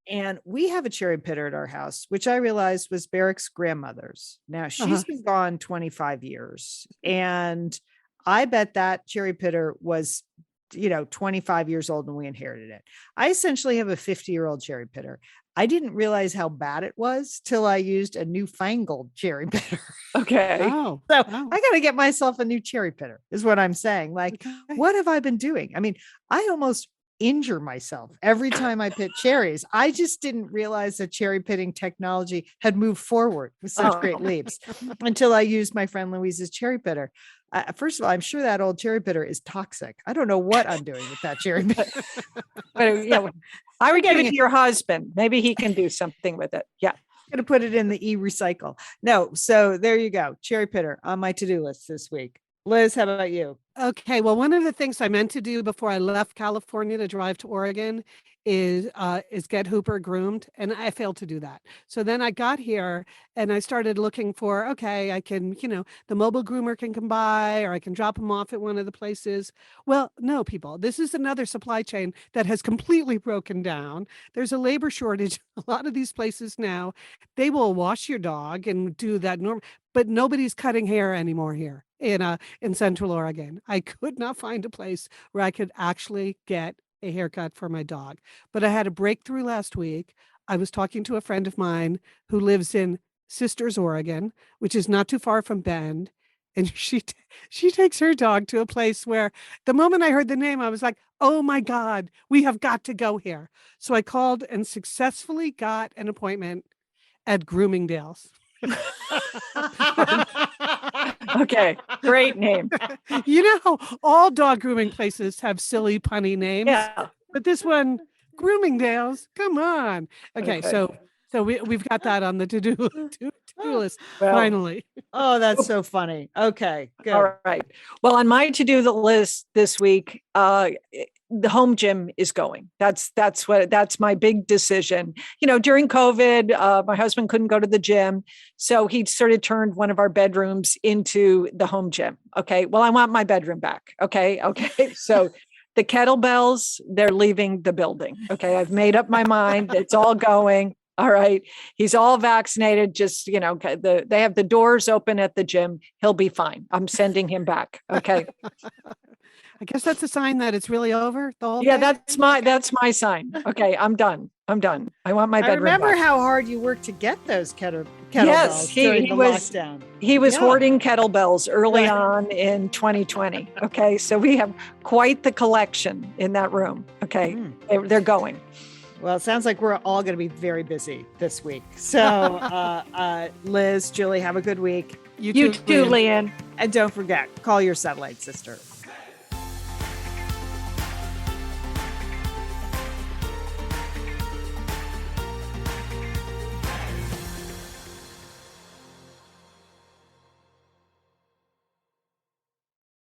And we have a cherry pitter at our house, which I realized was Barrick's grandmother's. Now she's been gone 25 years. And I bet that cherry pitter was, 25 years old when we inherited it. I essentially have a 50-year-old cherry pitter. I didn't realize how bad it was till I used a newfangled cherry pitter. Okay. Oh, So I got to get myself a new cherry pitter is what I'm saying. Like, what have I been doing? I mean, I almost injure myself every time I pit cherries. I just didn't realize that cherry pitting technology had moved forward with such great leaps until I used my friend Louise's cherry pitter. First of all, I'm sure that old cherry pitter is toxic. I don't know what I'm doing with that cherry pitter. I would give it to your husband. Maybe he can do something with it. Yeah. Going to put it in the e-recycle. No. So there you go. Cherry pitter on my to-do list this week. Liz, how about you? Okay, well, one of the things I meant to do before I left California to drive to Oregon is get Hooper groomed, and I failed to do that. So then I got here and I started looking for, okay, I can, the mobile groomer can come by or I can drop him off at one of the places. Well, no, people, this is another supply chain that has completely broken down. There's a labor shortage. A lot of these places now, they will wash your dog and do that normal, but nobody's cutting hair anymore here in Central Oregon. I could not find a place where I could actually get a haircut for my dog. But I had a breakthrough last week. I was talking to a friend of mine who lives in Sisters, Oregon, which is not too far from Bend. And she takes her dog to a place where the moment I heard the name, I was like, oh my God, we have got to go here. So I called and successfully got an appointment at Groomingdale's. Okay, great name. All dog grooming places have silly punny names. Yeah. But this one, Groomingdale's, come on. Okay. So we've got that on the to-do list, finally. Oh, that's so funny. Okay, good. All right. Well, on my to-do list this week, the home gym is going. That's my big decision. During COVID, my husband couldn't go to the gym. So he sort of turned one of our bedrooms into the home gym. Okay. Well, I want my bedroom back. Okay. Okay. So the kettlebells, they're leaving the building. Okay. I've made up my mind. It's all going. All right. He's all vaccinated. Just, they have the doors open at the gym. He'll be fine. I'm sending him back. Okay. I guess that's a sign that it's really over. The whole Yeah, thing? that's my sign. Okay. I'm done. I want my I bedroom remember back. how hard you worked to get those kettlebells Yes, during he the was- lockdown. He was Yeah. hoarding kettlebells early Right. on in 2020. Okay. So we have quite the collection in that room. Okay. They're going. Well, it sounds like we're all going to be very busy this week. So, Liz, Julie, have a good week. You too, Leanne. Leanne. And don't forget, call your satellite sister.